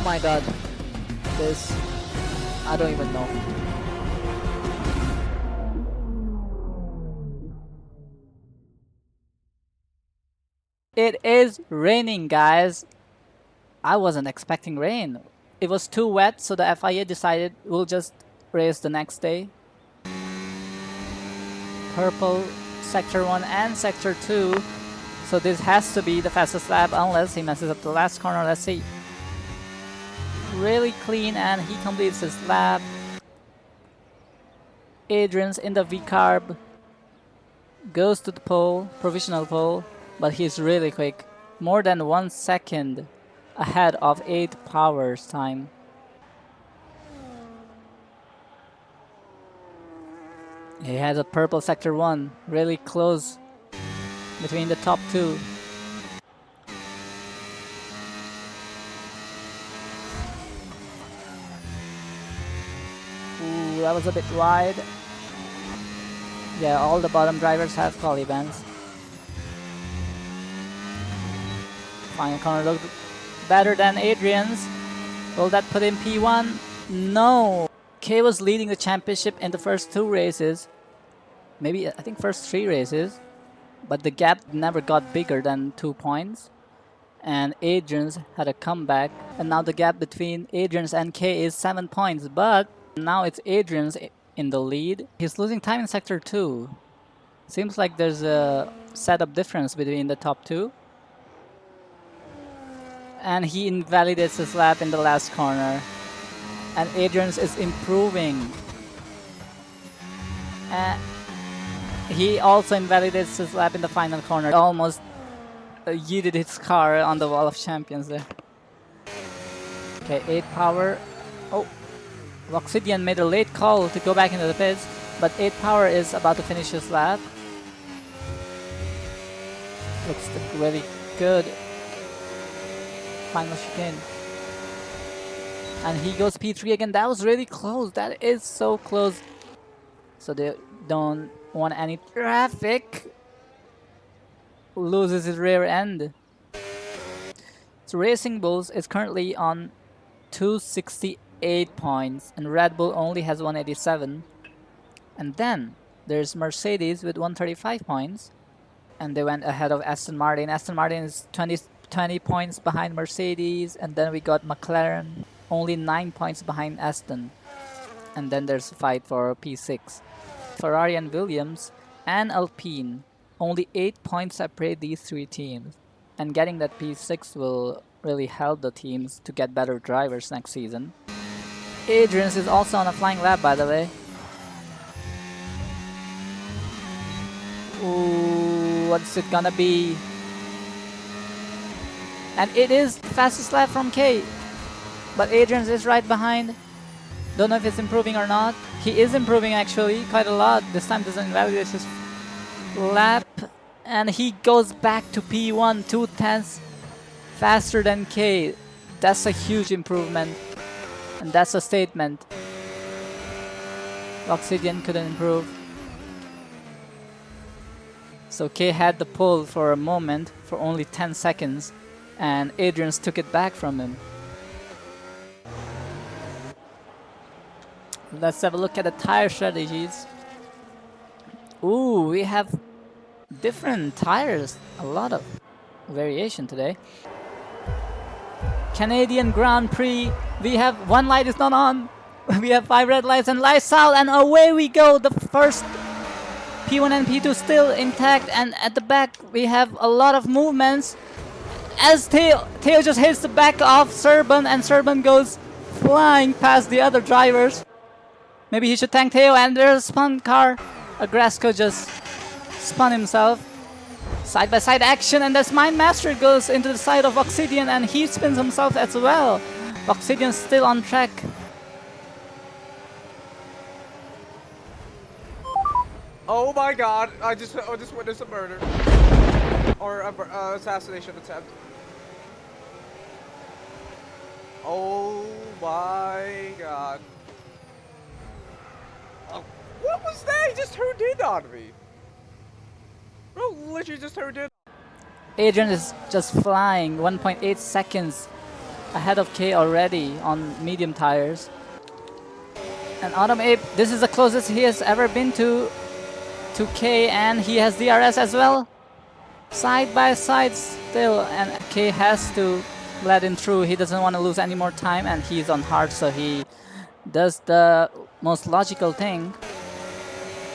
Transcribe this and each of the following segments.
my god. This... I don't even know. It is raining, guys. I wasn't expecting rain. It was too wet, so the FIA decided we'll just race the next day. Purple, Sector 1 and Sector 2. So this has to be the fastest lap unless he messes up the last corner. Let's see. Really clean, and he completes his lap. Adrian's in the V-carb. Goes to the pole, provisional pole, but he's really quick. More than 1 second ahead of 8 Power's time. He has a purple Sector 1, really close between the top two. Ooh, that was a bit wide. Yeah, all the bottom drivers have quali bands. Final corner looked better than Adrian's. Will that put him P1? No! K was leading the championship in the first 2 races. Maybe, I think first 3 races. But the gap never got bigger than 2 points. And Adrian's had a comeback. And now the gap between Adrian's and K is 7 points. But now it's Adrian's in the lead. He's losing time in Sector 2. Seems like there's a setup difference between the top 2. And he invalidates his lap in the last corner. And Adrian's is improving. He also invalidates his lap in the final corner. Almost yeeted his car on the wall of champions there. Okay, 8 Power. Oh, Obsidian made a late call to go back into the pits. But 8 Power is about to finish his lap. Looks really good. Final chicane. And he goes P3 again. That was really close. That is so close. So they don't want any traffic. Loses his rear end. So Racing Bulls is currently on 268 points. And Red Bull only has 187. And then there's Mercedes with 135 points. And they went ahead of Aston Martin. Aston Martin is 20 points behind Mercedes, and then we got McLaren, only 9 points behind Aston. And then there's a fight for P6. Ferrari and Williams and Alpine, only 8 points separate these 3 teams. And getting that P6 will really help the teams to get better drivers next season. Adrian's is also on a flying lap, by the way. Ooh, what's it gonna be? And it is the fastest lap from K. But Adrian's is right behind. Don't know if it's improving or not. He is improving actually quite a lot. This time doesn't invalidate his lap. And he goes back to P1, 2/10 faster than K. That's a huge improvement. And that's a statement. Obsidian couldn't improve. So K had the pole for a moment, for only 10 seconds. And Adrian's took it back from him. Let's have a look at the tire strategies. Ooh, we have different tires. A lot of variation today. Canadian Grand Prix. We have 1 light is not on. We have 5 red lights and lights out, and away we go. The first P1 and P2 still intact, and at the back we have a lot of movements. As Theo just hits the back of Serban, and Serban goes flying past the other drivers. Maybe he should thank Theo, and there's a spun car. Agrasco just spun himself. Side by side action, and this Mind Master goes into the side of Obsidian, and he spins himself as well. Obsidian's still on track. Oh my god, I just witnessed a murder. Or a assassination attempt. Oh my god. Oh, what was that? He just turned in on me. Bro, literally just turned in. Adrian is just flying. 1.8 seconds ahead of K already on medium tires. And Autumn Ape, this is the closest he has ever been to K, and he has DRS as well. Side by side still, and K has to let him through. He doesn't want to lose any more time, and he's on hard, so he does the most logical thing.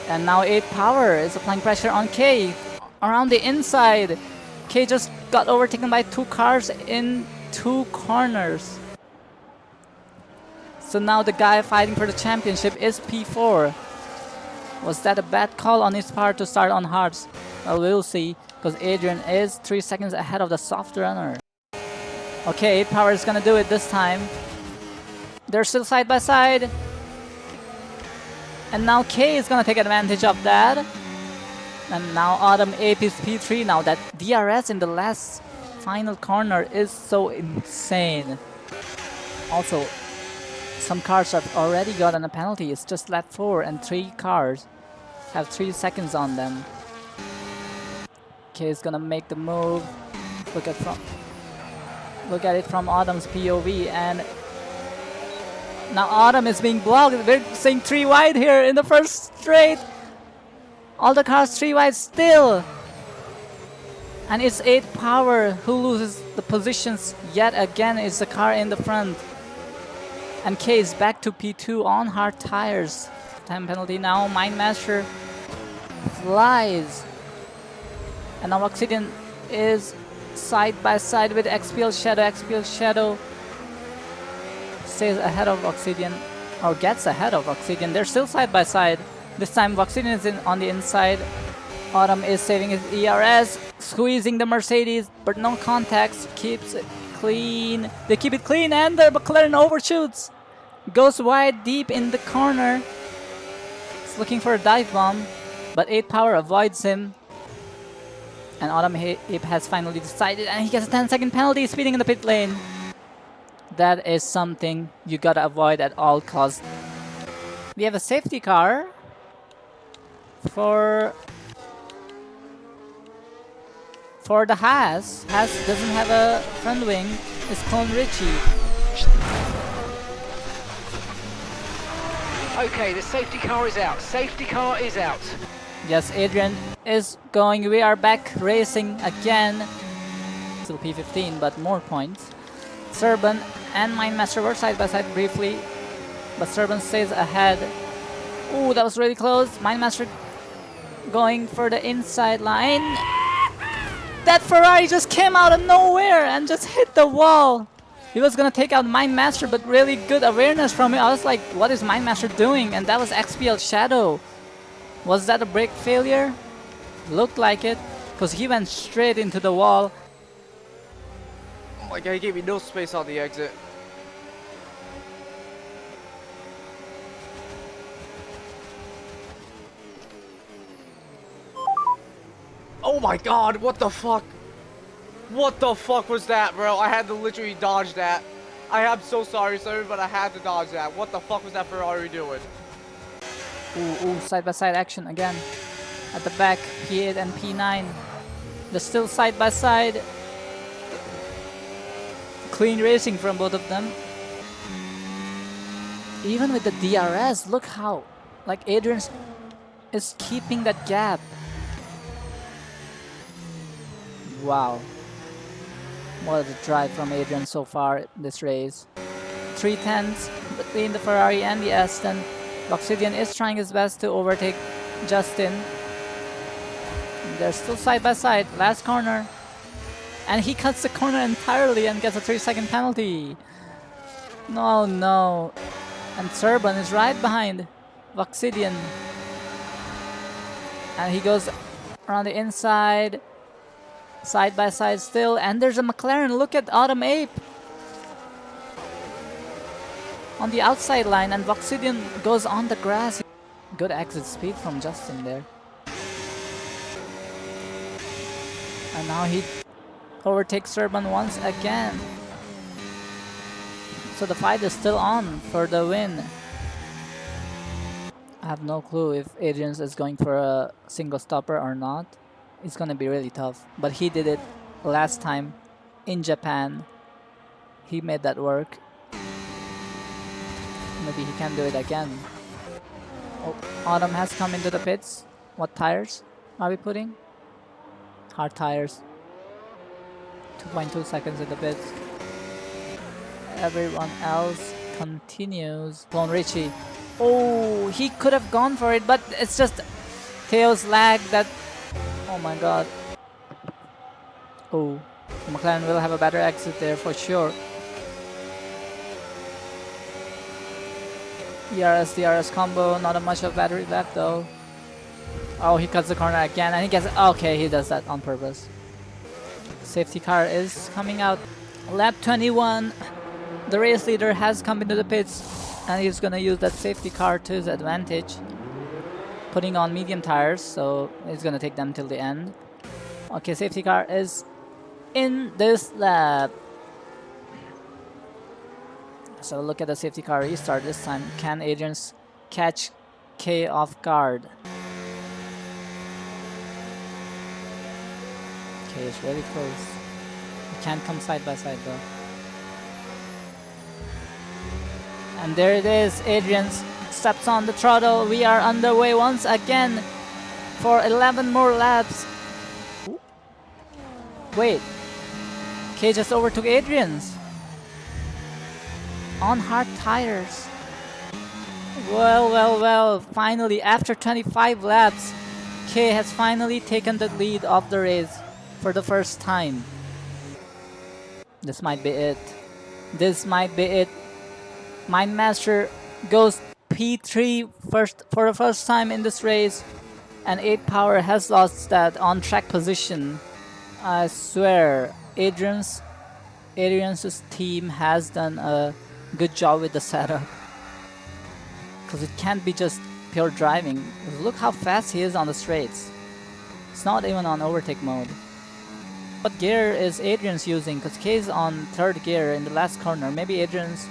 And now 8 Power is applying pressure on K around the inside. K just got overtaken by 2 cars in 2 corners. So now the guy fighting for the championship is P4. Was that a bad call on his part to start on hards? Well, we'll see, because Adrian is 3 seconds ahead of the soft runner. Okay, 8 Power is gonna do it this time. They're still side by side. And now K is gonna take advantage of that. And now Autumn Ape is P3. Now that DRS in the last final corner is so insane. Also, some cars have already gotten a penalty. It's just lap 4 and 3 cars have 3 seconds on them. K is gonna make the move. Look at it from Autumn's POV, and now Autumn is being blocked. We're seeing 3 wide here in the first straight. All the cars 3 wide still. And it's 8 Power who loses the positions yet again. It's the car in the front. And K is back to P2 on hard tires. Time penalty now. Mindmaster flies. And now Obsidian is side by side with XPL Shadow. XPL Shadow stays ahead of Obsidian, or gets ahead of Obsidian. They're still side by side. This time Obsidian is on the inside. Autumn is saving his ERS, squeezing the Mercedes, but no contacts. Keeps it clean. They keep it clean, and the McLaren overshoots. Goes wide deep in the corner. He's looking for a dive bomb, but 8 Power avoids him. And Autumn Ape has finally decided, and he gets a 10-second penalty speeding in the pit lane. That is something you gotta avoid at all costs. We have a safety car for the Haas. Haas doesn't have a front wing. It's Clone Richie. Okay, the safety car is out. Safety car is out. Yes, Adrian is going. We are back racing again. Still P15, but more points. Serban and Mindmaster were side by side briefly, but Serban stays ahead. Ooh, that was really close. Mindmaster going for the inside line. That Ferrari just came out of nowhere and just hit the wall. He was gonna take out Mindmaster, but really good awareness from him. I was like, what is Mindmaster doing? And that was XPL Shadow. Was that a brake failure? Looked like it, because he went straight into the wall. Oh my god, he gave me no space on the exit. Oh my god, what the fuck? What the fuck was that, bro? I had to literally dodge that. I am so sorry, sir, but I had to dodge that. What the fuck was that Ferrari doing? Ooh, side-by-side action again. At the back, P8 and P9. They're still side-by-side. Clean racing from both of them. Even with the DRS, look how, like, Adrian is keeping that gap. Wow. What a drive from Adrian so far in this race. 3/10 between the Ferrari and the Aston. Obsidian is trying his best to overtake Justin. They're still side by side. Last corner. And he cuts the corner entirely and gets a 3-second penalty. No, no. And Serban is right behind Obsidian. And he goes around the inside. Side by side still. And there's a McLaren. Look at Autumn Ape on the outside line, and Obsidian goes on the grass. Good exit speed from Justin there. And now he overtakes Serban once again. So the fight is still on for the win. I have no clue if Adrian is going for a single stopper or not. It's gonna be really tough. But he did it last time in Japan. he made that work. Maybe he can do it again. Oh, Autumn has come into the pits. What tires are we putting? Hard tires. 2.2 seconds in the pits. Everyone else continues. Clone Richie. Oh, he could have gone for it, but it's just Theo's lag that... Oh my god. Oh, McLaren will have a better exit there for sure. ERS, DRS combo, not a much of battery left though. Oh, he cuts the corner again and he gets... Okay, he does that on purpose. Safety car is coming out. Lap 21. The race leader has come into the pits and he's gonna use that safety car to his advantage. Putting on medium tires, so he's gonna take them till the end. Okay, safety car is in this lap. So look at the safety car restart this time. Can Adrian's catch K off guard? K is really close. He can't come side by side though. And there it is. Adrian steps on the throttle. We are underway once again for 11 more laps. Wait. K just overtook Adrian's on hard tires. Well, finally, after 25 laps, K has finally taken the lead of the race for the first time. This might be it. This might be it. Mindmaster goes P3 for the first time in this race, and 8 Power has lost that on-track position. I swear, Adrian's team has done a good job with the setup, because it can't be just pure driving. Look how fast he is on the straights. It's not even on overtake mode. What gear is Adrian's using? Because K is on 3rd gear in the last corner. Maybe Adrian's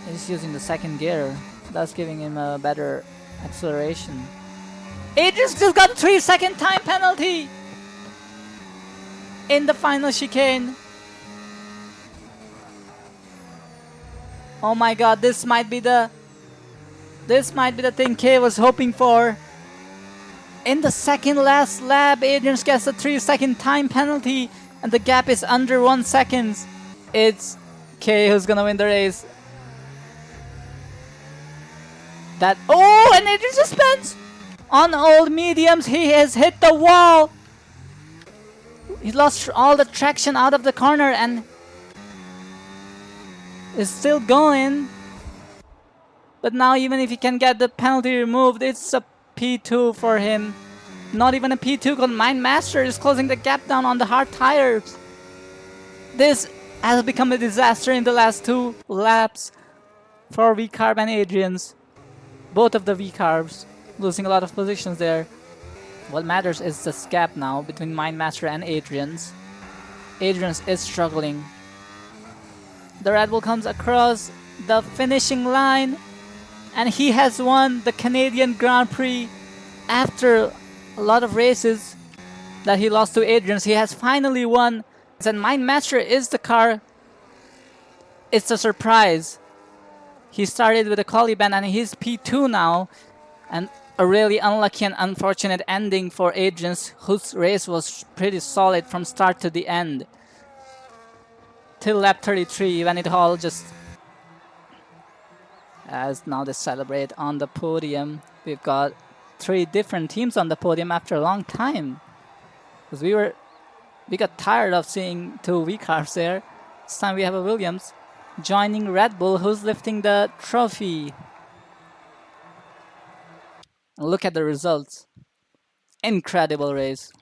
is using the 2nd gear. That's giving him a better acceleration. Adrian's just got a 3-second time penalty in the final chicane. Oh my god, this might be the thing K was hoping for. In the second last lap, Adrian gets a 3-second time penalty and the gap is under 1 second. It's K who's gonna win the race. And Adrian just spins! On old mediums, he has hit the wall! He lost all the traction out of the corner and is still going. But now even if he can get the penalty removed, it's a P2 for him. Not even a P2 because Mindmaster is closing the gap down on the hard tires. This has become a disaster in the last 2 laps for V-Carb and Adrian's. Both of the V-Carbs losing a lot of positions there. What matters is this gap now between Mindmaster and Adrian's. Adrian's is struggling. The Red Bull comes across the finishing line and he has won the Canadian Grand Prix after a lot of races that he lost to Adrian's. He has finally won. And Mindmaster is the car. It's a surprise. He started with a quali ban and he's P2 now. And a really unlucky and unfortunate ending for Adrian's, whose race was pretty solid from start to the end. Till lap 33 when it all just... As now they celebrate on the podium. We've got 3 different teams on the podium after a long time. Because we got tired of seeing 2 V-Cars there. This time we have a Williams joining Red Bull, who's lifting the trophy. Look at the results. Incredible race.